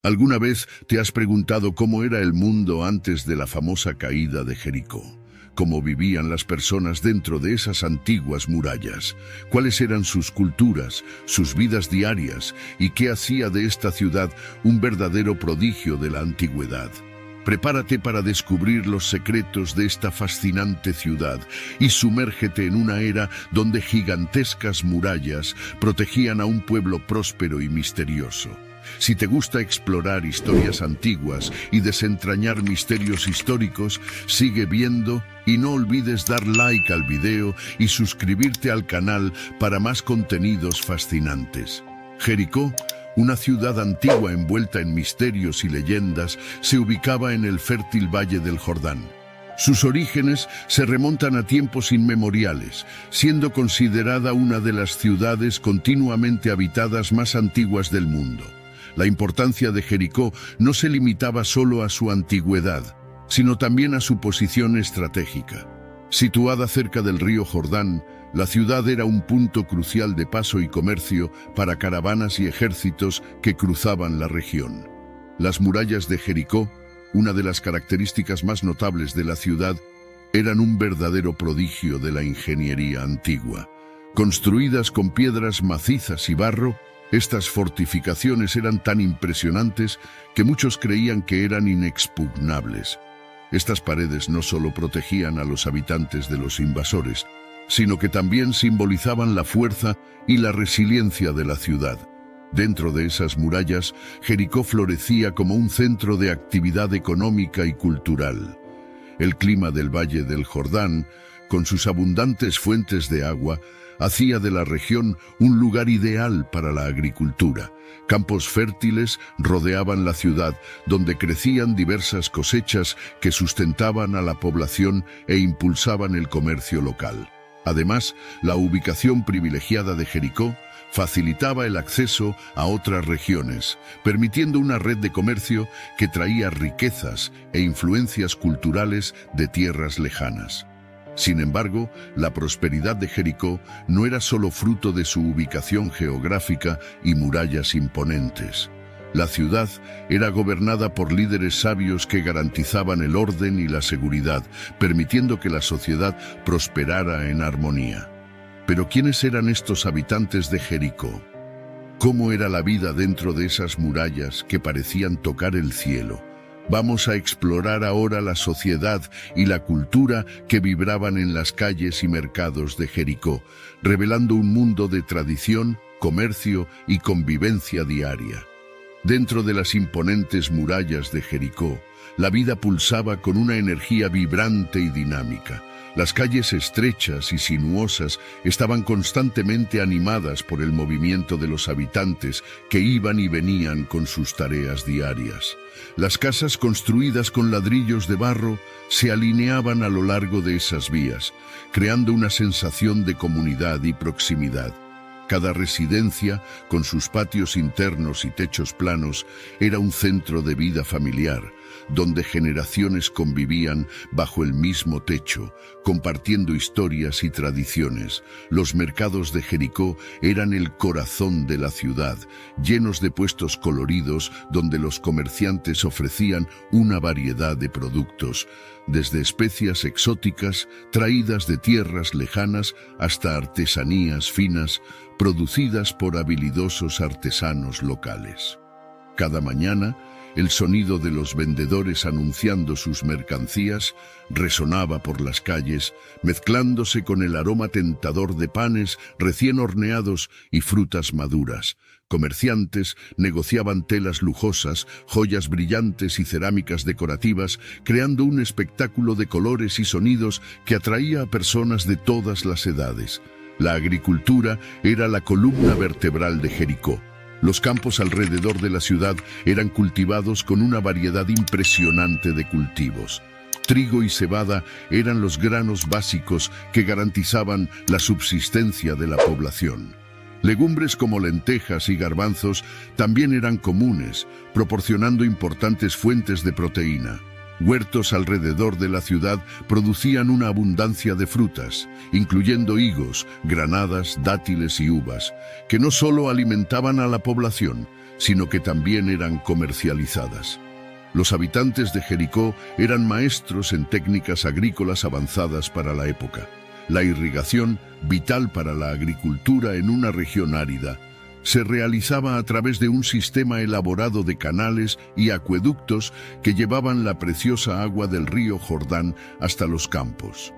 ¿Alguna vez te has preguntado cómo era el mundo antes de la famosa caída de Jericó? ¿Cómo vivían las personas dentro de esas antiguas murallas? ¿Cuáles eran sus culturas, sus vidas diarias y qué hacía de esta ciudad un verdadero prodigio de la antigüedad? Prepárate para descubrir los secretos de esta fascinante ciudad y sumérgete en una era donde gigantescas murallas protegían a un pueblo próspero y misterioso. Si te gusta explorar historias antiguas y desentrañar misterios históricos, sigue viendo y no olvides dar like al video y suscribirte al canal para más contenidos fascinantes. Jericó, una ciudad antigua envuelta en misterios y leyendas, se ubicaba en el fértil Valle del Jordán. Sus orígenes se remontan a tiempos inmemoriales, siendo considerada una de las ciudades continuamente habitadas más antiguas del mundo. La importancia de Jericó no se limitaba solo a su antigüedad, sino también a su posición estratégica. Situada cerca del río Jordán, la ciudad era un punto crucial de paso y comercio para caravanas y ejércitos que cruzaban la región. Las murallas de Jericó, una de las características más notables de la ciudad, eran un verdadero prodigio de la ingeniería antigua. Construidas con piedras macizas y barro, estas fortificaciones eran tan impresionantes que muchos creían que eran inexpugnables. Estas paredes no solo protegían a los habitantes de los invasores, sino que también simbolizaban la fuerza y la resiliencia de la ciudad. Dentro de esas murallas, Jericó florecía como un centro de actividad económica y cultural. El clima del Valle del Jordán, con sus abundantes fuentes de agua, hacía de la región un lugar ideal para la agricultura. Campos fértiles rodeaban la ciudad, donde crecían diversas cosechas que sustentaban a la población e impulsaban el comercio local. Además, la ubicación privilegiada de Jericó facilitaba el acceso a otras regiones, permitiendo una red de comercio que traía riquezas e influencias culturales de tierras lejanas. Sin embargo, la prosperidad de Jericó no era solo fruto de su ubicación geográfica y murallas imponentes. La ciudad era gobernada por líderes sabios que garantizaban el orden y la seguridad, permitiendo que la sociedad prosperara en armonía. Pero ¿quiénes eran estos habitantes de Jericó? ¿Cómo era la vida dentro de esas murallas que parecían tocar el cielo? Vamos a explorar ahora la sociedad y la cultura que vibraban en las calles y mercados de Jericó, revelando un mundo de tradición, comercio y convivencia diaria. Dentro de las imponentes murallas de Jericó, la vida pulsaba con una energía vibrante y dinámica. Las calles estrechas y sinuosas estaban constantemente animadas por el movimiento de los habitantes que iban y venían con sus tareas diarias. Las casas construidas con ladrillos de barro se alineaban a lo largo de esas vías, creando una sensación de comunidad y proximidad. Cada residencia, con sus patios internos y techos planos, era un centro de vida familiar, donde generaciones convivían bajo el mismo techo, compartiendo historias y tradiciones. Los mercados de Jericó eran el corazón de la ciudad, llenos de puestos coloridos donde los comerciantes ofrecían una variedad de productos, desde especias exóticas traídas de tierras lejanas hasta artesanías finas producidas por habilidosos artesanos locales. Cada mañana, el sonido de los vendedores anunciando sus mercancías resonaba por las calles, mezclándose con el aroma tentador de panes recién horneados y frutas maduras. Comerciantes negociaban telas lujosas, joyas brillantes y cerámicas decorativas, creando un espectáculo de colores y sonidos que atraía a personas de todas las edades. La agricultura era la columna vertebral de Jericó. Los campos alrededor de la ciudad eran cultivados con una variedad impresionante de cultivos. Trigo y cebada eran los granos básicos que garantizaban la subsistencia de la población. Legumbres como lentejas y garbanzos también eran comunes, proporcionando importantes fuentes de proteína. Huertos alrededor de la ciudad producían una abundancia de frutas, incluyendo higos, granadas, dátiles y uvas, que no solo alimentaban a la población, sino que también eran comercializadas. Los habitantes de Jericó eran maestros en técnicas agrícolas avanzadas para la época. La irrigación, vital para la agricultura en una región árida, se realizaba a través de un sistema elaborado de canales y acueductos que llevaban la preciosa agua del río Jordán hasta los campos.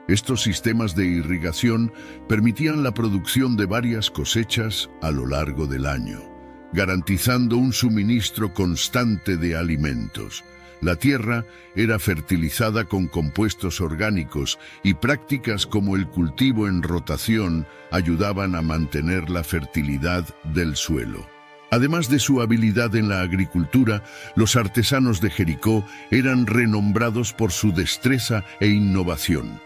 Estos sistemas de irrigación permitían la producción de varias cosechas a lo largo del año, garantizando un suministro constante de alimentos. La tierra era fertilizada con compuestos orgánicos y prácticas como el cultivo en rotación ayudaban a mantener la fertilidad del suelo. Además de su habilidad en la agricultura, los artesanos de Jericó eran renombrados por su destreza e innovación.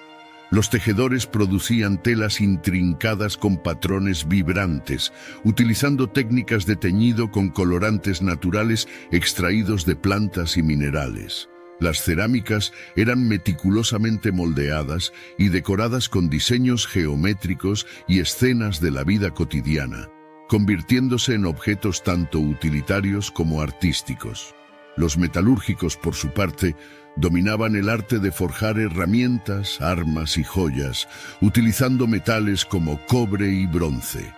Los tejedores producían telas intrincadas con patrones vibrantes, utilizando técnicas de teñido con colorantes naturales extraídos de plantas y minerales. Las cerámicas eran meticulosamente moldeadas y decoradas con diseños geométricos y escenas de la vida cotidiana, convirtiéndose en objetos tanto utilitarios como artísticos. Los metalúrgicos, por su parte, dominaban el arte de forjar herramientas, armas y joyas, utilizando metales como cobre y bronce.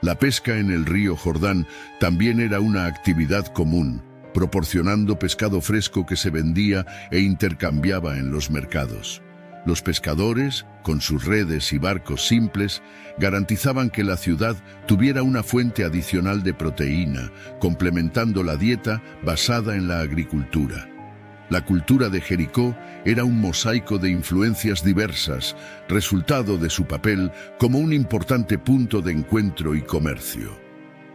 La pesca en el río Jordán también era una actividad común, proporcionando pescado fresco que se vendía e intercambiaba en los mercados. Los pescadores, con sus redes y barcos simples, garantizaban que la ciudad tuviera una fuente adicional de proteína, complementando la dieta basada en la agricultura. La cultura de Jericó era un mosaico de influencias diversas, resultado de su papel como un importante punto de encuentro y comercio.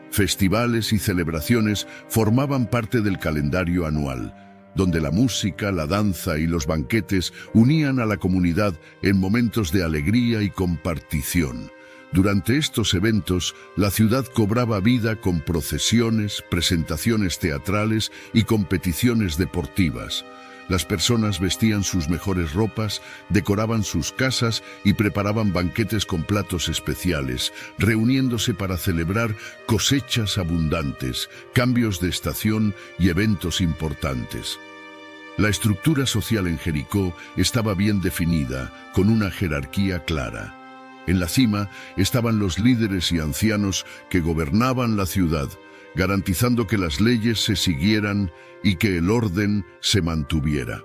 Festivales y celebraciones formaban parte del calendario anual, donde la música, la danza y los banquetes unían a la comunidad en momentos de alegría y compartición. Durante estos eventos, la ciudad cobraba vida con procesiones, presentaciones teatrales y competiciones deportivas. Las personas vestían sus mejores ropas, decoraban sus casas y preparaban banquetes con platos especiales, reuniéndose para celebrar cosechas abundantes, cambios de estación y eventos importantes. La estructura social en Jericó estaba bien definida, con una jerarquía clara. En la cima estaban los líderes y ancianos que gobernaban la ciudad, garantizando que las leyes se siguieran y que el orden se mantuviera.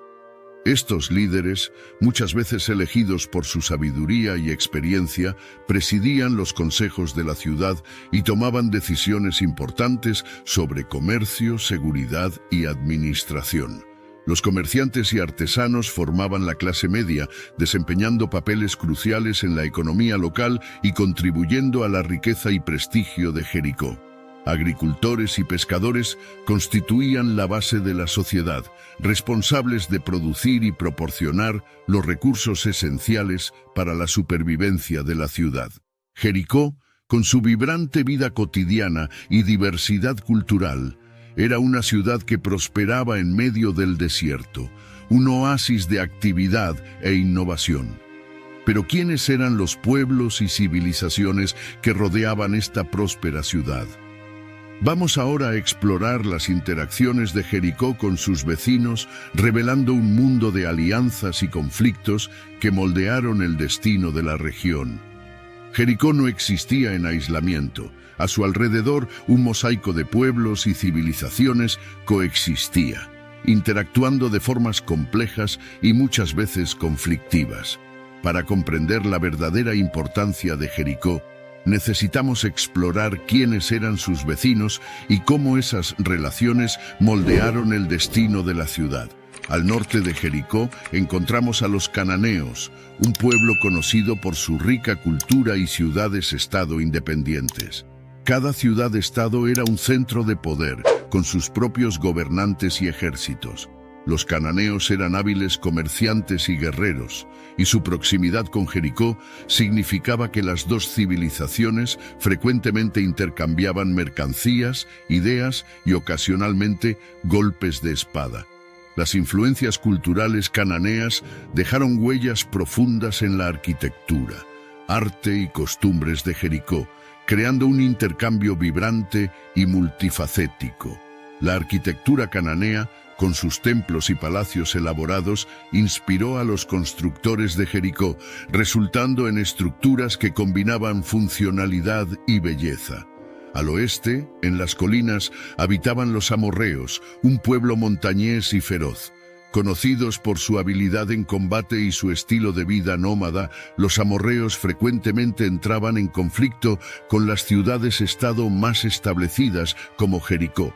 Estos líderes, muchas veces elegidos por su sabiduría y experiencia, presidían los consejos de la ciudad y tomaban decisiones importantes sobre comercio, seguridad y administración. Los comerciantes y artesanos formaban la clase media, desempeñando papeles cruciales en la economía local y contribuyendo a la riqueza y prestigio de Jericó. Agricultores y pescadores constituían la base de la sociedad, responsables de producir y proporcionar los recursos esenciales para la supervivencia de la ciudad. Jericó, con su vibrante vida cotidiana y diversidad cultural, era una ciudad que prosperaba en medio del desierto, un oasis de actividad e innovación. Pero ¿quiénes eran los pueblos y civilizaciones que rodeaban esta próspera ciudad? Vamos ahora a explorar las interacciones de Jericó con sus vecinos, revelando un mundo de alianzas y conflictos que moldearon el destino de la región. Jericó no existía en aislamiento. A su alrededor, un mosaico de pueblos y civilizaciones coexistía, interactuando de formas complejas y muchas veces conflictivas. Para comprender la verdadera importancia de Jericó, necesitamos explorar quiénes eran sus vecinos y cómo esas relaciones moldearon el destino de la ciudad. Al norte de Jericó encontramos a los cananeos, un pueblo conocido por su rica cultura y ciudades-estado independientes. Cada ciudad-estado era un centro de poder, con sus propios gobernantes y ejércitos. Los cananeos eran hábiles comerciantes y guerreros, y su proximidad con Jericó significaba que las dos civilizaciones frecuentemente intercambiaban mercancías, ideas y ocasionalmente golpes de espada. Las influencias culturales cananeas dejaron huellas profundas en la arquitectura, arte y costumbres de Jericó, creando un intercambio vibrante y multifacético. La arquitectura cananea, con sus templos y palacios elaborados, inspiró a los constructores de Jericó, resultando en estructuras que combinaban funcionalidad y belleza. Al oeste, en las colinas, habitaban los amorreos, un pueblo montañés y feroz. Conocidos por su habilidad en combate y su estilo de vida nómada, los amorreos frecuentemente entraban en conflicto con las ciudades-estado más establecidas como Jericó.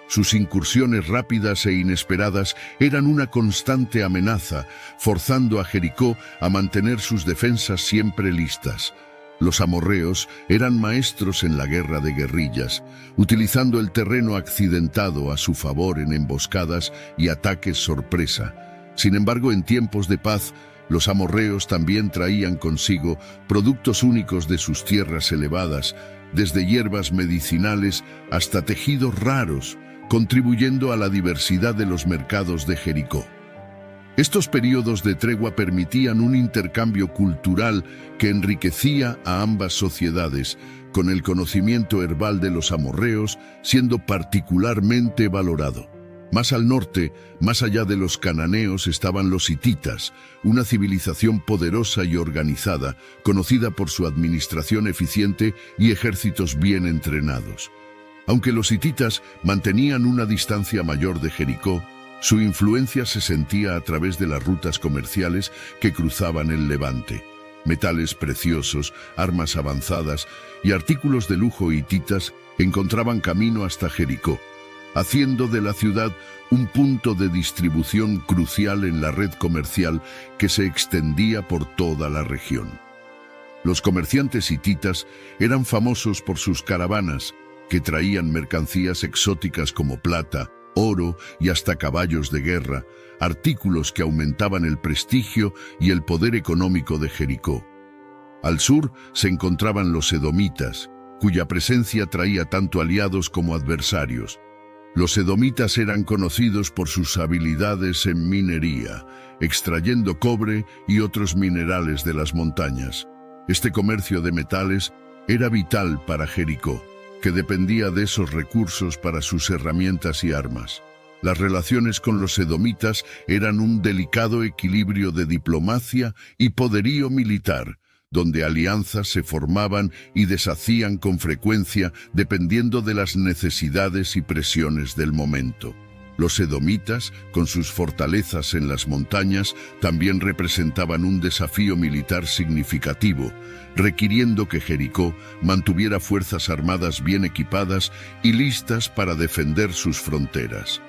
Sus incursiones rápidas e inesperadas eran una constante amenaza, forzando a Jericó a mantener sus defensas siempre listas. Los amorreos eran maestros en la guerra de guerrillas, utilizando el terreno accidentado a su favor en emboscadas y ataques sorpresa. Sin embargo, en tiempos de paz, los amorreos también traían consigo productos únicos de sus tierras elevadas, desde hierbas medicinales hasta tejidos raros, contribuyendo a la diversidad de los mercados de Jericó. Estos periodos de tregua permitían un intercambio cultural que enriquecía a ambas sociedades, con el conocimiento herbal de los amorreos siendo particularmente valorado. Más al norte, más allá de los cananeos, estaban los hititas, una civilización poderosa y organizada, conocida por su administración eficiente y ejércitos bien entrenados. Aunque los hititas mantenían una distancia mayor de Jericó, su influencia se sentía a través de las rutas comerciales que cruzaban el Levante. Metales preciosos, armas avanzadas y artículos de lujo hititas encontraban camino hasta Jericó, haciendo de la ciudad un punto de distribución crucial en la red comercial que se extendía por toda la región. Los comerciantes hititas eran famosos por sus caravanas, que traían mercancías exóticas como plata, oro y hasta caballos de guerra, artículos que aumentaban el prestigio y el poder económico de Jericó. Al sur se encontraban los edomitas, cuya presencia traía tanto aliados como adversarios. Los edomitas eran conocidos por sus habilidades en minería, extrayendo cobre y otros minerales de las montañas. Este comercio de metales era vital para Jericó, que dependía de esos recursos para sus herramientas y armas. Las relaciones con los edomitas eran un delicado equilibrio de diplomacia y poderío militar, donde alianzas se formaban y deshacían con frecuencia dependiendo de las necesidades y presiones del momento. Los edomitas, con sus fortalezas en las montañas, también representaban un desafío militar significativo, requiriendo que Jericó mantuviera fuerzas armadas bien equipadas y listas para defender sus fronteras.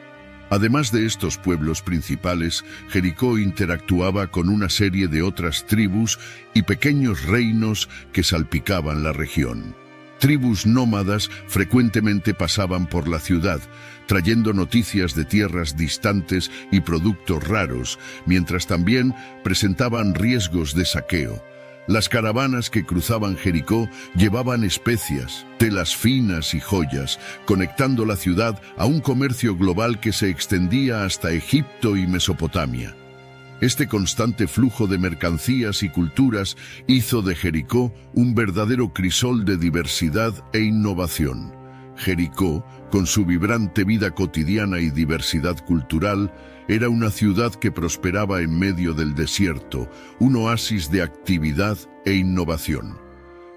Además de estos pueblos principales, Jericó interactuaba con una serie de otras tribus y pequeños reinos que salpicaban la región. Tribus nómadas frecuentemente pasaban por la ciudad, trayendo noticias de tierras distantes y productos raros, mientras también presentaban riesgos de saqueo. Las caravanas que cruzaban Jericó llevaban especias, telas finas y joyas, conectando la ciudad a un comercio global que se extendía hasta Egipto y Mesopotamia. Este constante flujo de mercancías y culturas hizo de Jericó un verdadero crisol de diversidad e innovación. Jericó, con su vibrante vida cotidiana y diversidad cultural, era una ciudad que prosperaba en medio del desierto, un oasis de actividad e innovación.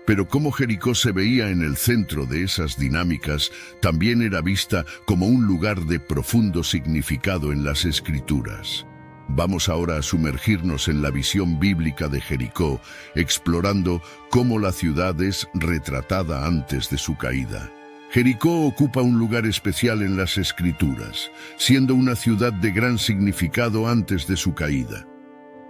Pero como Jericó se veía en el centro de esas dinámicas, también era vista como un lugar de profundo significado en las Escrituras. Vamos ahora a sumergirnos en la visión bíblica de Jericó, explorando cómo la ciudad es retratada antes de su caída. Jericó ocupa un lugar especial en las Escrituras, siendo una ciudad de gran significado antes de su caída.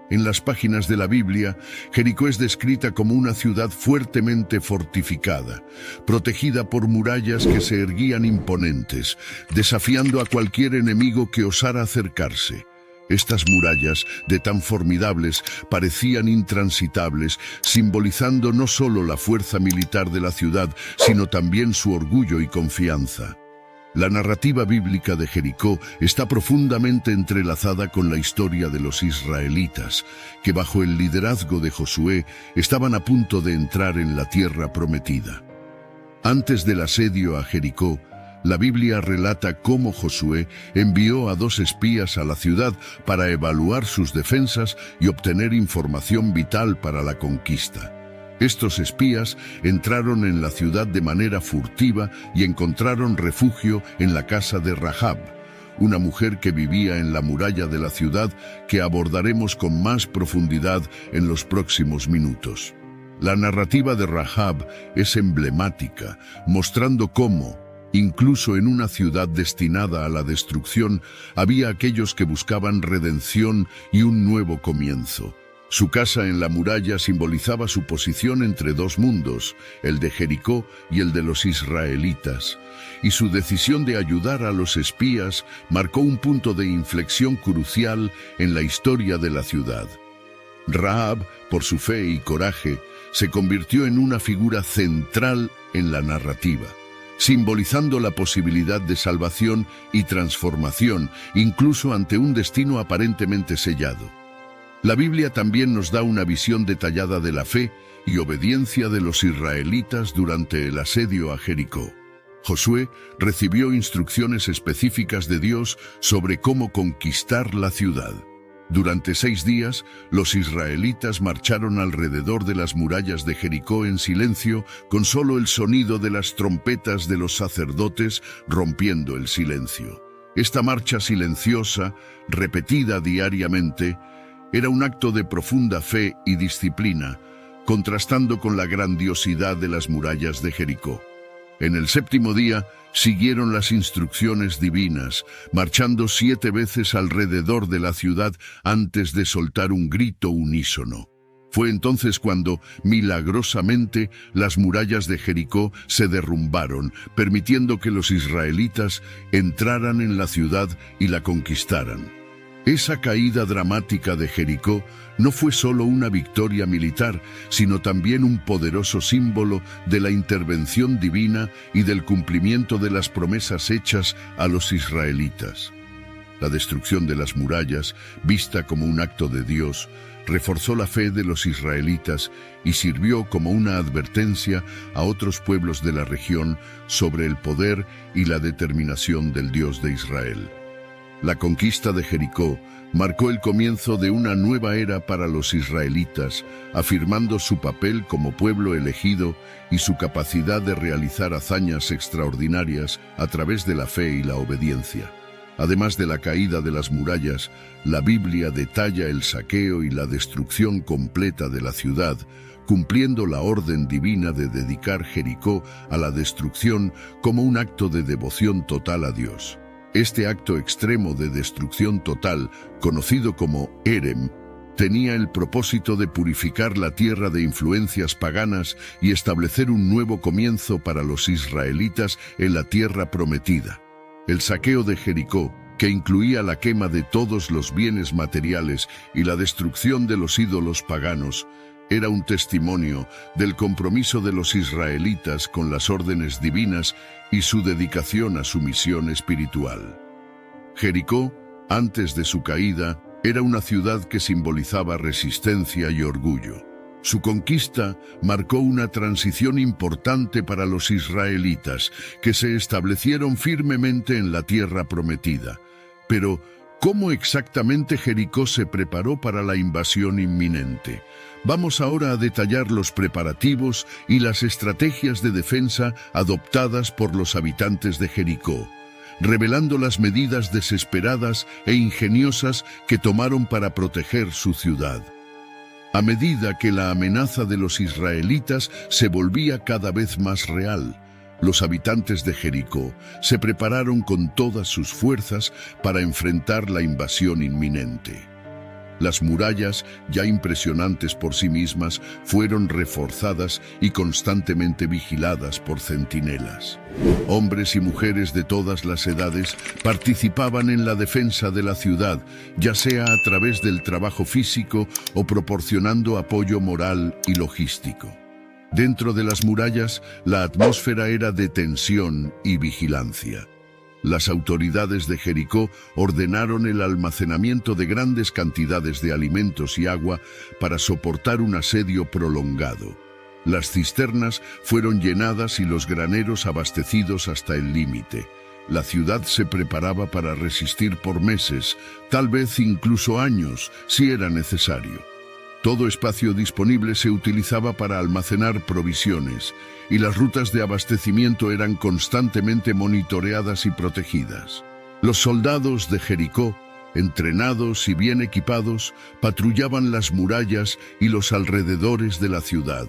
En las páginas de la Biblia, Jericó es descrita como una ciudad fuertemente fortificada, protegida por murallas que se erguían imponentes, desafiando a cualquier enemigo que osara acercarse. Estas murallas, de tan formidables, parecían intransitables, simbolizando no solo la fuerza militar de la ciudad, sino también su orgullo y confianza. La narrativa bíblica de Jericó está profundamente entrelazada con la historia de los israelitas, que bajo el liderazgo de Josué estaban a punto de entrar en la tierra prometida. Antes del asedio a Jericó, la Biblia relata cómo Josué envió a 2 espías a la ciudad para evaluar sus defensas y obtener información vital para la conquista. Estos espías entraron en la ciudad de manera furtiva y encontraron refugio en la casa de Rahab, una mujer que vivía en la muralla de la ciudad que abordaremos con más profundidad en los próximos minutos. La narrativa de Rahab es emblemática, mostrando cómo, incluso en una ciudad destinada a la destrucción, había aquellos que buscaban redención y un nuevo comienzo. Su casa en la muralla simbolizaba su posición entre 2 mundos, el de Jericó y el de los israelitas, y su decisión de ayudar a los espías marcó un punto de inflexión crucial en la historia de la ciudad. Rahab, por su fe y coraje, se convirtió en una figura central en la narrativa, simbolizando la posibilidad de salvación y transformación, incluso ante un destino aparentemente sellado. La Biblia también nos da una visión detallada de la fe y obediencia de los israelitas durante el asedio a Jericó. Josué recibió instrucciones específicas de Dios sobre cómo conquistar la ciudad. Durante 6 días, los israelitas marcharon alrededor de las murallas de Jericó en silencio, con solo el sonido de las trompetas de los sacerdotes rompiendo el silencio. Esta marcha silenciosa, repetida diariamente, era un acto de profunda fe y disciplina, contrastando con la grandiosidad de las murallas de Jericó. En el 7º día, siguieron las instrucciones divinas, marchando 7 veces alrededor de la ciudad antes de soltar un grito unísono. Fue entonces cuando, milagrosamente, las murallas de Jericó se derrumbaron, permitiendo que los israelitas entraran en la ciudad y la conquistaran. Esa caída dramática de Jericó no fue solo una victoria militar, sino también un poderoso símbolo de la intervención divina y del cumplimiento de las promesas hechas a los israelitas. La destrucción de las murallas, vista como un acto de Dios, reforzó la fe de los israelitas y sirvió como una advertencia a otros pueblos de la región sobre el poder y la determinación del Dios de Israel. La conquista de Jericó marcó el comienzo de una nueva era para los israelitas, afirmando su papel como pueblo elegido y su capacidad de realizar hazañas extraordinarias a través de la fe y la obediencia. Además de la caída de las murallas, la Biblia detalla el saqueo y la destrucción completa de la ciudad, cumpliendo la orden divina de dedicar Jericó a la destrucción como un acto de devoción total a Dios. Este acto extremo de destrucción total, conocido como Herem, tenía el propósito de purificar la tierra de influencias paganas y establecer un nuevo comienzo para los israelitas en la tierra prometida. El saqueo de Jericó, que incluía la quema de todos los bienes materiales y la destrucción de los ídolos paganos, era un testimonio del compromiso de los israelitas con las órdenes divinas y su dedicación a su misión espiritual. Jericó, antes de su caída, era una ciudad que simbolizaba resistencia y orgullo. Su conquista marcó una transición importante para los israelitas, que se establecieron firmemente en la tierra prometida. Pero, ¿cómo exactamente Jericó se preparó para la invasión inminente? Vamos ahora a detallar los preparativos y las estrategias de defensa adoptadas por los habitantes de Jericó, revelando las medidas desesperadas e ingeniosas que tomaron para proteger su ciudad. A medida que la amenaza de los israelitas se volvía cada vez más real, los habitantes de Jericó se prepararon con todas sus fuerzas para enfrentar la invasión inminente. Las murallas, ya impresionantes por sí mismas, fueron reforzadas y constantemente vigiladas por centinelas. Hombres y mujeres de todas las edades participaban en la defensa de la ciudad, ya sea a través del trabajo físico o proporcionando apoyo moral y logístico. Dentro de las murallas, la atmósfera era de tensión y vigilancia. Las autoridades de Jericó ordenaron el almacenamiento de grandes cantidades de alimentos y agua para soportar un asedio prolongado. Las cisternas fueron llenadas y los graneros abastecidos hasta el límite. La ciudad se preparaba para resistir por meses, tal vez incluso años, si era necesario. Todo espacio disponible se utilizaba para almacenar provisiones, y las rutas de abastecimiento eran constantemente monitoreadas y protegidas. Los soldados de Jericó, entrenados y bien equipados, patrullaban las murallas y los alrededores de la ciudad.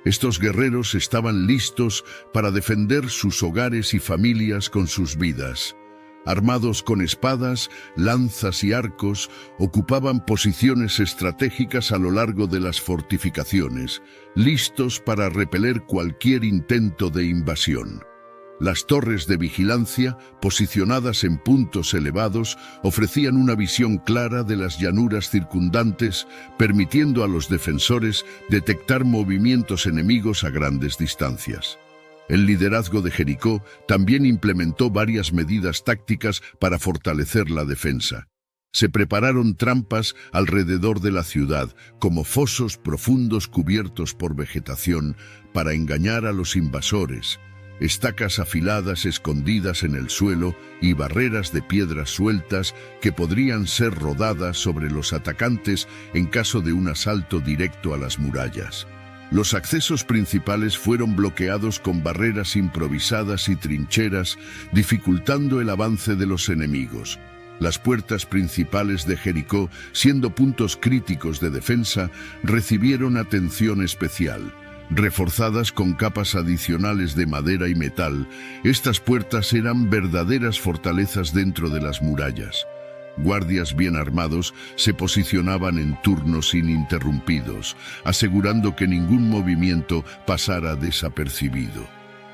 Estos guerreros estaban listos para defender sus hogares y familias con sus vidas. Armados con espadas, lanzas y arcos, ocupaban posiciones estratégicas a lo largo de las fortificaciones, listos para repeler cualquier intento de invasión. Las torres de vigilancia, posicionadas en puntos elevados, ofrecían una visión clara de las llanuras circundantes, permitiendo a los defensores detectar movimientos enemigos a grandes distancias. El liderazgo de Jericó también implementó varias medidas tácticas para fortalecer la defensa. Se prepararon trampas alrededor de la ciudad, como fosos profundos cubiertos por vegetación, para engañar a los invasores, estacas afiladas escondidas en el suelo y barreras de piedras sueltas que podrían ser rodadas sobre los atacantes en caso de un asalto directo a las murallas. Los accesos principales fueron bloqueados con barreras improvisadas y trincheras, dificultando el avance de los enemigos. Las puertas principales de Jericó, siendo puntos críticos de defensa, recibieron atención especial. Reforzadas con capas adicionales de madera y metal, estas puertas eran verdaderas fortalezas dentro de las murallas. Guardias bien armados se posicionaban en turnos ininterrumpidos, asegurando que ningún movimiento pasara desapercibido.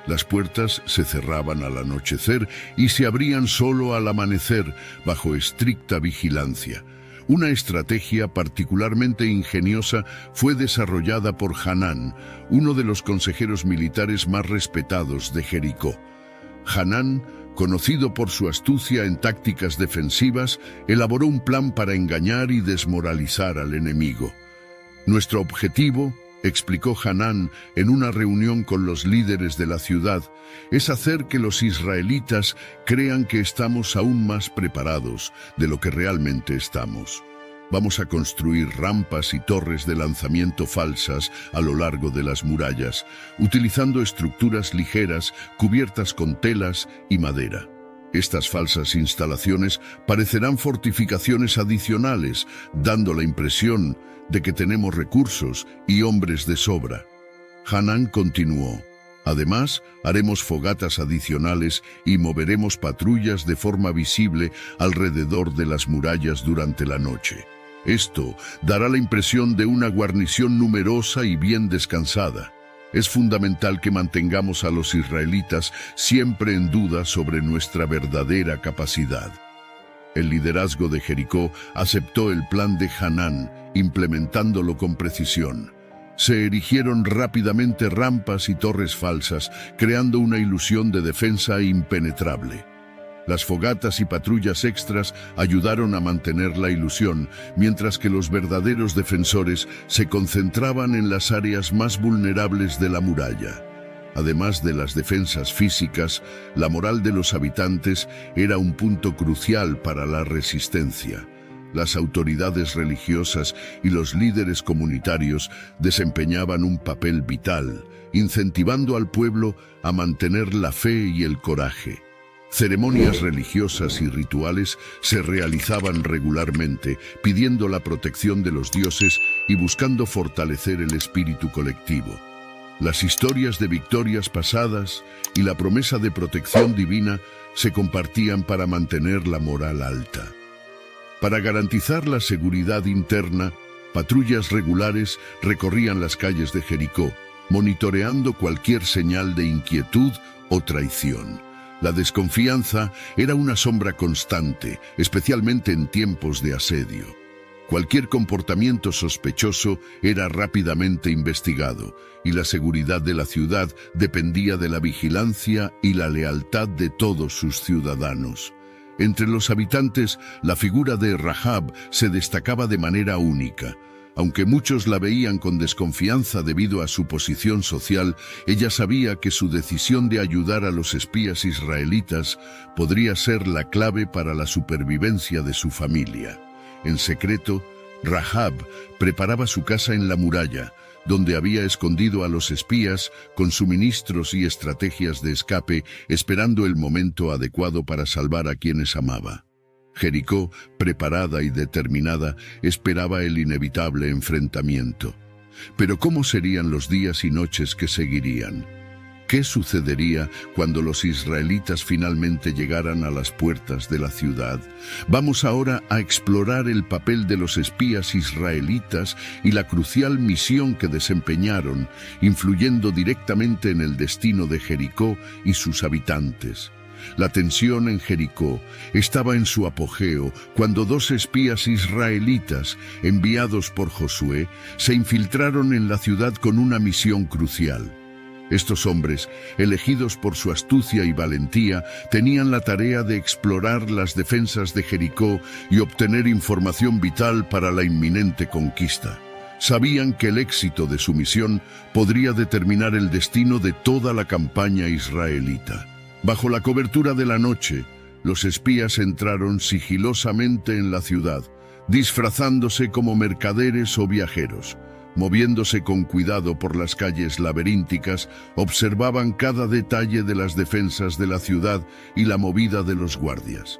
Las puertas se cerraban al anochecer y se abrían solo al amanecer, bajo estricta vigilancia. Una estrategia particularmente ingeniosa fue desarrollada por Hanán, uno de los consejeros militares más respetados de Jericó. Hanán, conocido por su astucia en tácticas defensivas, elaboró un plan para engañar y desmoralizar al enemigo. Nuestro objetivo, explicó Hanán en una reunión con los líderes de la ciudad, es hacer que los israelitas crean que estamos aún más preparados de lo que realmente estamos. Vamos a construir rampas y torres de lanzamiento falsas a lo largo de las murallas, utilizando estructuras ligeras cubiertas con telas y madera. Estas falsas instalaciones parecerán fortificaciones adicionales, dando la impresión de que tenemos recursos y hombres de sobra. Hanán continuó. Además, haremos fogatas adicionales y moveremos patrullas de forma visible alrededor de las murallas durante la noche. Esto dará la impresión de una guarnición numerosa y bien descansada. Es fundamental que mantengamos a los israelitas siempre en duda sobre nuestra verdadera capacidad. El liderazgo de Jericó aceptó el plan de Hanán, implementándolo con precisión. Se erigieron rápidamente rampas y torres falsas, creando una ilusión de defensa impenetrable. Las fogatas y patrullas extras ayudaron a mantener la ilusión, mientras que los verdaderos defensores se concentraban en las áreas más vulnerables de la muralla. Además de las defensas físicas, la moral de los habitantes era un punto crucial para la resistencia. Las autoridades religiosas y los líderes comunitarios desempeñaban un papel vital, incentivando al pueblo a mantener la fe y el coraje. Ceremonias religiosas y rituales se realizaban regularmente, pidiendo la protección de los dioses y buscando fortalecer el espíritu colectivo. Las historias de victorias pasadas y la promesa de protección divina se compartían para mantener la moral alta. Para garantizar la seguridad interna, patrullas regulares recorrían las calles de Jericó, monitoreando cualquier señal de inquietud o traición. La desconfianza era una sombra constante, especialmente en tiempos de asedio. Cualquier comportamiento sospechoso era rápidamente investigado, y la seguridad de la ciudad dependía de la vigilancia y la lealtad de todos sus ciudadanos. Entre los habitantes, la figura de Rahab se destacaba de manera única. Aunque muchos la veían con desconfianza debido a su posición social, ella sabía que su decisión de ayudar a los espías israelitas podría ser la clave para la supervivencia de su familia. En secreto, Rahab preparaba su casa en la muralla, donde había escondido a los espías con suministros y estrategias de escape, esperando el momento adecuado para salvar a quienes amaba. Jericó, preparada y determinada, esperaba el inevitable enfrentamiento. Pero ¿cómo serían los días y noches que seguirían? ¿Qué sucedería cuando los israelitas finalmente llegaran a las puertas de la ciudad? Vamos ahora a explorar el papel de los espías israelitas y la crucial misión que desempeñaron, influyendo directamente en el destino de Jericó y sus habitantes. La tensión en Jericó estaba en su apogeo cuando dos espías israelitas, enviados por Josué, se infiltraron en la ciudad con una misión crucial. Estos hombres, elegidos por su astucia y valentía, tenían la tarea de explorar las defensas de Jericó y obtener información vital para la inminente conquista. Sabían que el éxito de su misión podría determinar el destino de toda la campaña israelita. Bajo la cobertura de la noche, los espías entraron sigilosamente en la ciudad, disfrazándose como mercaderes o viajeros. Moviéndose con cuidado por las calles laberínticas, observaban cada detalle de las defensas de la ciudad y la movida de los guardias.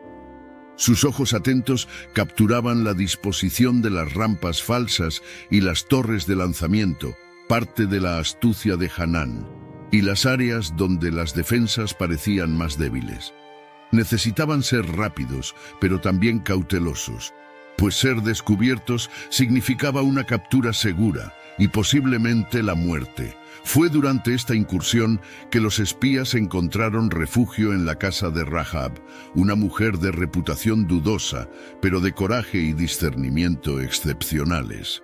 Sus ojos atentos capturaban la disposición de las rampas falsas y las torres de lanzamiento, parte de la astucia de Hanán, y las áreas donde las defensas parecían más débiles. Necesitaban ser rápidos, pero también cautelosos, pues ser descubiertos significaba una captura segura y posiblemente la muerte. Fue durante esta incursión que los espías encontraron refugio en la casa de Rahab, una mujer de reputación dudosa, pero de coraje y discernimiento excepcionales.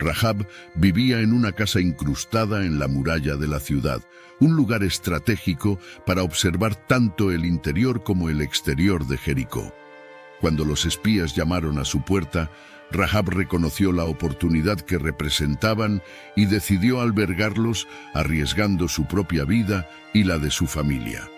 Rahab vivía en una casa incrustada en la muralla de la ciudad, un lugar estratégico para observar tanto el interior como el exterior de Jericó. Cuando los espías llamaron a su puerta, Rahab reconoció la oportunidad que representaban y decidió albergarlos, arriesgando su propia vida y la de su familia.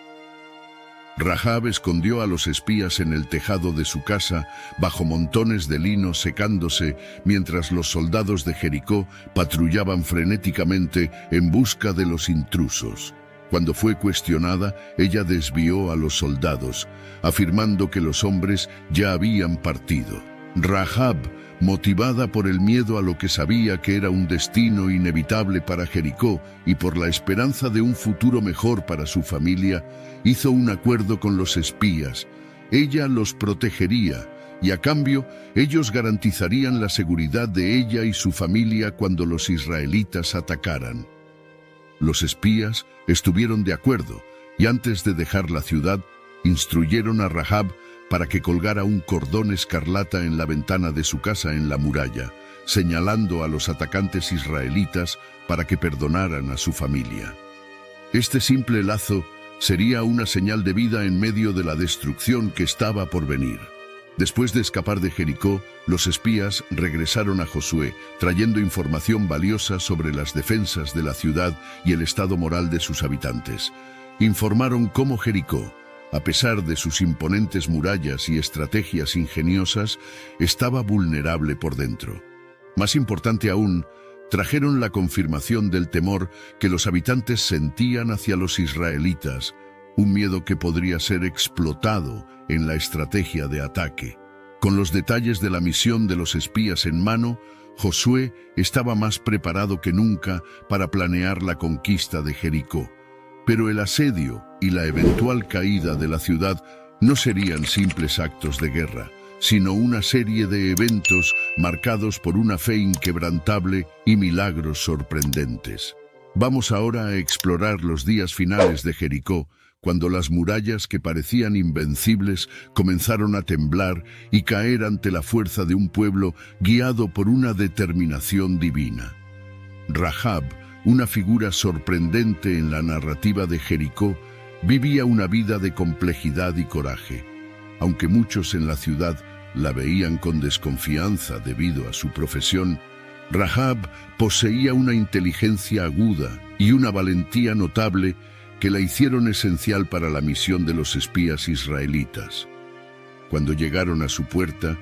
Rahab escondió a los espías en el tejado de su casa, bajo montones de lino secándose, mientras los soldados de Jericó patrullaban frenéticamente en busca de los intrusos. Cuando fue cuestionada, ella desvió a los soldados, afirmando que los hombres ya habían partido. Rahab, motivada por el miedo a lo que sabía que era un destino inevitable para Jericó y por la esperanza de un futuro mejor para su familia, hizo un acuerdo con los espías. Ella los protegería y a cambio ellos garantizarían la seguridad de ella y su familia cuando los israelitas atacaran. Los espías estuvieron de acuerdo y antes de dejar la ciudad, instruyeron a Rahab para que colgara un cordón escarlata en la ventana de su casa en la muralla, señalando a los atacantes israelitas para que perdonaran a su familia. Este simple lazo sería una señal de vida en medio de la destrucción que estaba por venir. Después de escapar de Jericó, los espías regresaron a Josué, trayendo información valiosa sobre las defensas de la ciudad y el estado moral de sus habitantes. Informaron cómo Jericó, a pesar de sus imponentes murallas y estrategias ingeniosas, estaba vulnerable por dentro. Más importante aún, trajeron la confirmación del temor que los habitantes sentían hacia los israelitas, un miedo que podría ser explotado en la estrategia de ataque. Con los detalles de la misión de los espías en mano, Josué estaba más preparado que nunca para planear la conquista de Jericó. Pero el asedio y la eventual caída de la ciudad no serían simples actos de guerra, sino una serie de eventos marcados por una fe inquebrantable y milagros sorprendentes. Vamos ahora a explorar los días finales de Jericó, cuando las murallas que parecían invencibles comenzaron a temblar y caer ante la fuerza de un pueblo guiado por una determinación divina. Rahab, una figura sorprendente en la narrativa de Jericó, vivía una vida de complejidad y coraje. Aunque muchos en la ciudad la veían con desconfianza debido a su profesión, Rahab poseía una inteligencia aguda y una valentía notable que la hicieron esencial para la misión de los espías israelitas. Cuando llegaron a su puerta,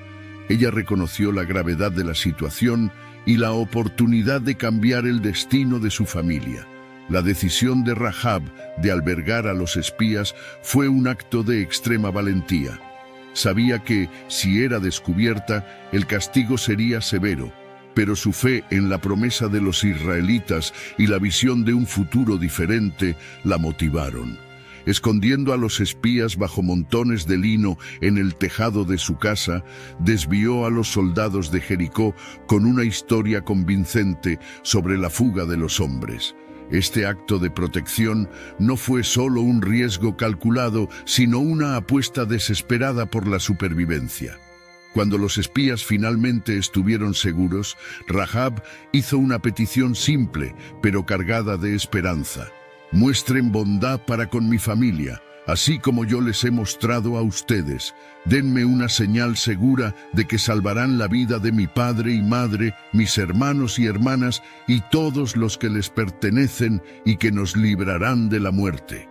ella reconoció la gravedad de la situación y la oportunidad de cambiar el destino de su familia. La decisión de Rahab de albergar a los espías fue un acto de extrema valentía. Sabía que, si era descubierta, el castigo sería severo, pero su fe en la promesa de los israelitas y la visión de un futuro diferente la motivaron. Escondiendo a los espías bajo montones de lino en el tejado de su casa, desvió a los soldados de Jericó con una historia convincente sobre la fuga de los hombres. Este acto de protección no fue solo un riesgo calculado, sino una apuesta desesperada por la supervivencia. Cuando los espías finalmente estuvieron seguros, Rahab hizo una petición simple, pero cargada de esperanza. Muestren bondad para con mi familia, así como yo les he mostrado a ustedes. Denme una señal segura de que salvarán la vida de mi padre y madre, mis hermanos y hermanas, y todos los que les pertenecen, y que nos librarán de la muerte.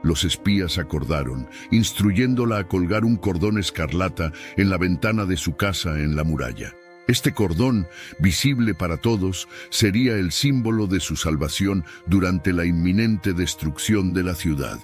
Los espías acordaron, instruyéndola a colgar un cordón escarlata en la ventana de su casa en la muralla. Este cordón, visible para todos, sería el símbolo de su salvación durante la inminente destrucción de la ciudad.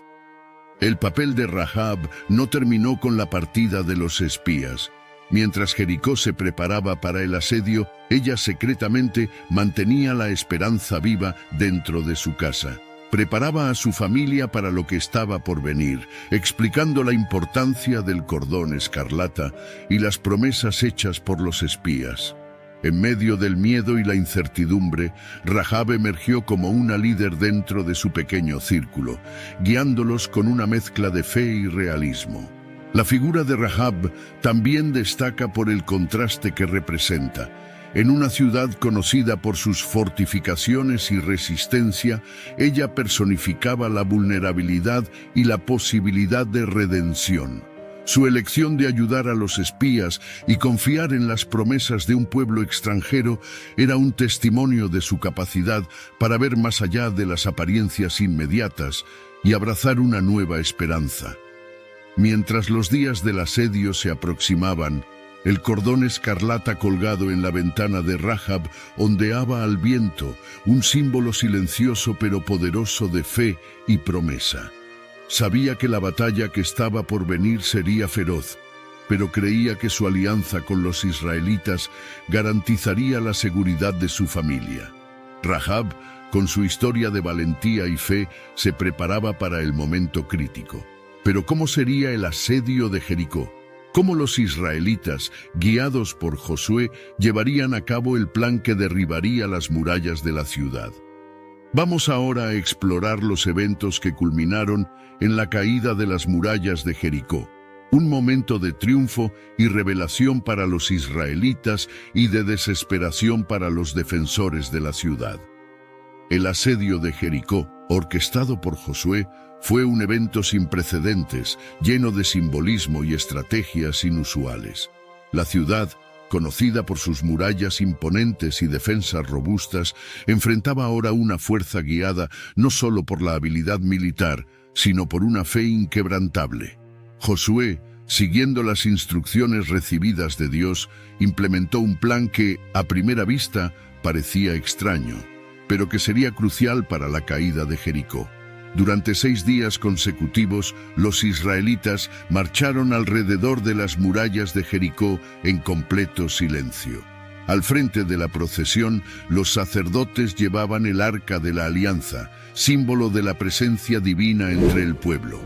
El papel de Rahab no terminó con la partida de los espías. Mientras Jericó se preparaba para el asedio, ella secretamente mantenía la esperanza viva dentro de su casa. Preparaba a su familia para lo que estaba por venir, explicando la importancia del cordón escarlata y las promesas hechas por los espías. En medio del miedo y la incertidumbre, Rahab emergió como una líder dentro de su pequeño círculo, guiándolos con una mezcla de fe y realismo. La figura de Rahab también destaca por el contraste que representa. En una ciudad conocida por sus fortificaciones y resistencia, ella personificaba la vulnerabilidad y la posibilidad de redención. Su elección de ayudar a los espías y confiar en las promesas de un pueblo extranjero era un testimonio de su capacidad para ver más allá de las apariencias inmediatas y abrazar una nueva esperanza. Mientras los días del asedio se aproximaban, el cordón escarlata colgado en la ventana de Rahab ondeaba al viento, un símbolo silencioso pero poderoso de fe y promesa. Sabía que la batalla que estaba por venir sería feroz, pero creía que su alianza con los israelitas garantizaría la seguridad de su familia. Rahab, con su historia de valentía y fe, se preparaba para el momento crítico. Pero ¿cómo sería el asedio de Jericó? ¿Cómo los israelitas, guiados por Josué, llevarían a cabo el plan que derribaría las murallas de la ciudad? Vamos ahora a explorar los eventos que culminaron en la caída de las murallas de Jericó, un momento de triunfo y revelación para los israelitas y de desesperación para los defensores de la ciudad. El asedio de Jericó, orquestado por Josué, fue un evento sin precedentes, lleno de simbolismo y estrategias inusuales. La ciudad, conocida por sus murallas imponentes y defensas robustas, enfrentaba ahora una fuerza guiada no solo por la habilidad militar, sino por una fe inquebrantable. Josué, siguiendo las instrucciones recibidas de Dios, implementó un plan que, a primera vista, parecía extraño, pero que sería crucial para la caída de Jericó. Durante 6 días consecutivos, los israelitas marcharon alrededor de las murallas de Jericó en completo silencio. Al frente de la procesión, los sacerdotes llevaban el Arca de la Alianza, símbolo de la presencia divina entre el pueblo.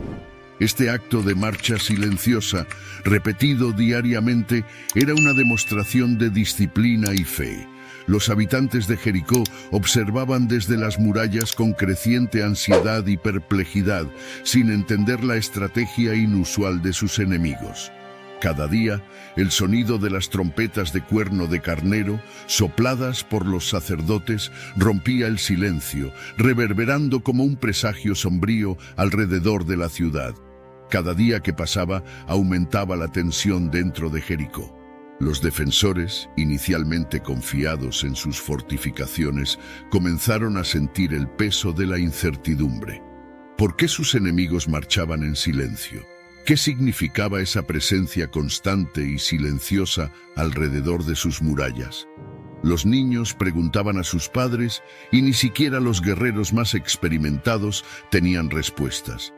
Este acto de marcha silenciosa, repetido diariamente, era una demostración de disciplina y fe. Los habitantes de Jericó observaban desde las murallas con creciente ansiedad y perplejidad, sin entender la estrategia inusual de sus enemigos. Cada día, el sonido de las trompetas de cuerno de carnero, sopladas por los sacerdotes, rompía el silencio, reverberando como un presagio sombrío alrededor de la ciudad. Cada día que pasaba, aumentaba la tensión dentro de Jericó. Los defensores, inicialmente confiados en sus fortificaciones, comenzaron a sentir el peso de la incertidumbre. ¿Por qué sus enemigos marchaban en silencio? ¿Qué significaba esa presencia constante y silenciosa alrededor de sus murallas? Los niños preguntaban a sus padres y ni siquiera los guerreros más experimentados tenían respuestas.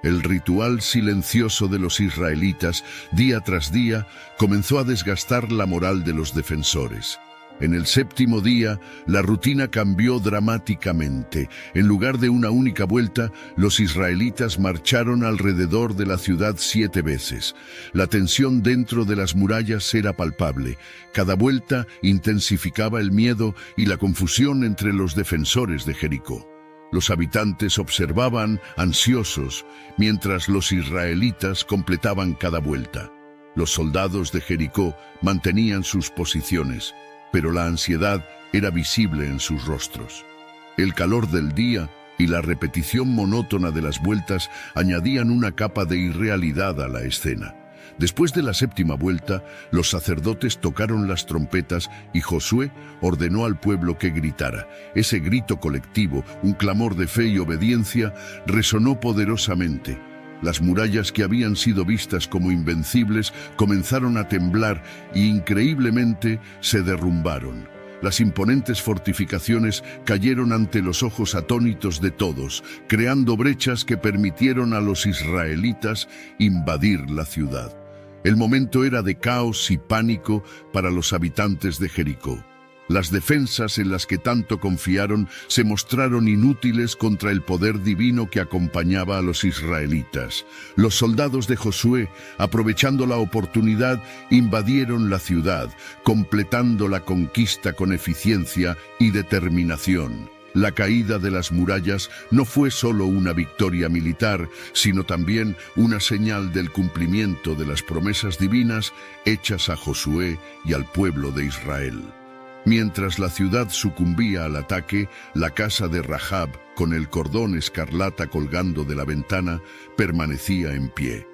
El ritual silencioso de los israelitas, día tras día, comenzó a desgastar la moral de los defensores. En el séptimo día, la rutina cambió dramáticamente. En lugar de una única vuelta, los israelitas marcharon alrededor de la ciudad 7 veces. La tensión dentro de las murallas era palpable. Cada vuelta intensificaba el miedo y la confusión entre los defensores de Jericó. Los habitantes observaban, ansiosos, mientras los israelitas completaban cada vuelta. Los soldados de Jericó mantenían sus posiciones, pero la ansiedad era visible en sus rostros. El calor del día y la repetición monótona de las vueltas añadían una capa de irrealidad a la escena. Después de la séptima vuelta, los sacerdotes tocaron las trompetas y Josué ordenó al pueblo que gritara. Ese grito colectivo, un clamor de fe y obediencia, resonó poderosamente. Las murallas que habían sido vistas como invencibles comenzaron a temblar y increíblemente se derrumbaron. Las imponentes fortificaciones cayeron ante los ojos atónitos de todos, creando brechas que permitieron a los israelitas invadir la ciudad. El momento era de caos y pánico para los habitantes de Jericó. Las defensas en las que tanto confiaron se mostraron inútiles contra el poder divino que acompañaba a los israelitas. Los soldados de Josué, aprovechando la oportunidad, invadieron la ciudad, completando la conquista con eficiencia y determinación. La caída de las murallas no fue solo una victoria militar, sino también una señal del cumplimiento de las promesas divinas hechas a Josué y al pueblo de Israel. Mientras la ciudad sucumbía al ataque, la casa de Rahab, con el cordón escarlata colgando de la ventana, permanecía en pie.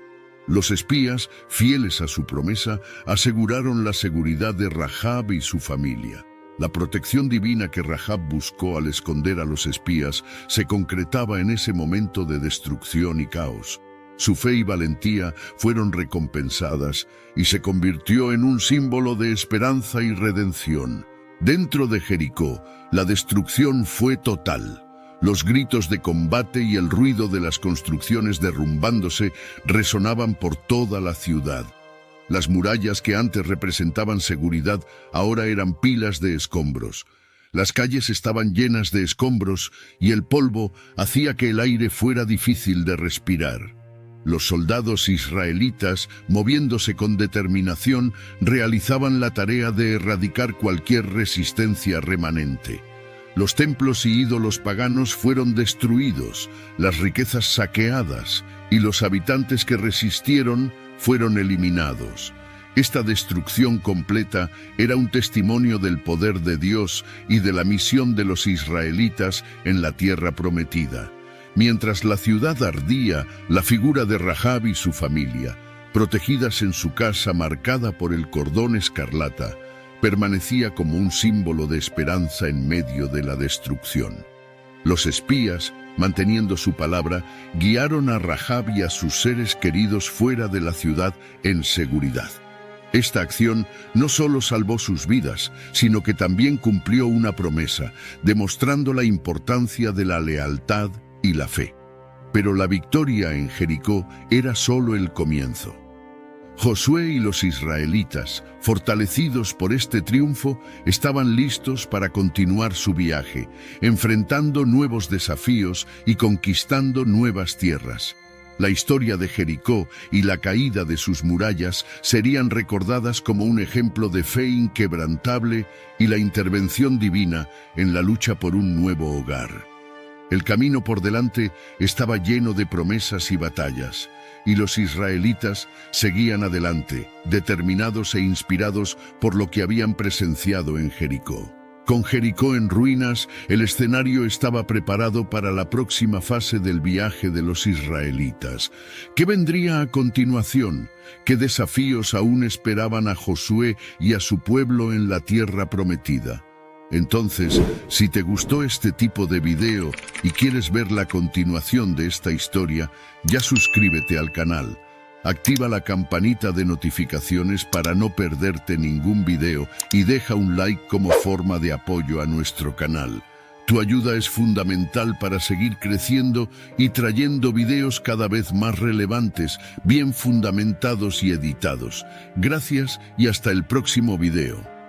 Los espías, fieles a su promesa, aseguraron la seguridad de Rahab y su familia. La protección divina que Rahab buscó al esconder a los espías se concretaba en ese momento de destrucción y caos. Su fe y valentía fueron recompensadas y se convirtió en un símbolo de esperanza y redención. Dentro de Jericó, la destrucción fue total. Los gritos de combate y el ruido de las construcciones derrumbándose resonaban por toda la ciudad. Las murallas que antes representaban seguridad ahora eran pilas de escombros. Las calles estaban llenas de escombros y el polvo hacía que el aire fuera difícil de respirar. Los soldados israelitas, moviéndose con determinación, realizaban la tarea de erradicar cualquier resistencia remanente. Los templos y ídolos paganos fueron destruidos, las riquezas saqueadas y los habitantes que resistieron fueron eliminados. Esta destrucción completa era un testimonio del poder de Dios y de la misión de los israelitas en la tierra prometida. Mientras la ciudad ardía, la figura de Rahab y su familia, protegidas en su casa marcada por el cordón escarlata, permanecía como un símbolo de esperanza en medio de la destrucción. Los espías, manteniendo su palabra, guiaron a Rahab y a sus seres queridos fuera de la ciudad en seguridad. Esta acción no solo salvó sus vidas, sino que también cumplió una promesa, demostrando la importancia de la lealtad y la fe. Pero la victoria en Jericó era solo el comienzo. Josué y los israelitas, fortalecidos por este triunfo, estaban listos para continuar su viaje, enfrentando nuevos desafíos y conquistando nuevas tierras. La historia de Jericó y la caída de sus murallas serían recordadas como un ejemplo de fe inquebrantable y la intervención divina en la lucha por un nuevo hogar. El camino por delante estaba lleno de promesas y batallas, y los israelitas seguían adelante, determinados e inspirados por lo que habían presenciado en Jericó. Con Jericó en ruinas, el escenario estaba preparado para la próxima fase del viaje de los israelitas. ¿Qué vendría a continuación? ¿Qué desafíos aún esperaban a Josué y a su pueblo en la tierra prometida? Entonces, si te gustó este tipo de video y quieres ver la continuación de esta historia, ya suscríbete al canal. Activa la campanita de notificaciones para no perderte ningún video y deja un like como forma de apoyo a nuestro canal. Tu ayuda es fundamental para seguir creciendo y trayendo videos cada vez más relevantes, bien fundamentados y editados. Gracias y hasta el próximo video.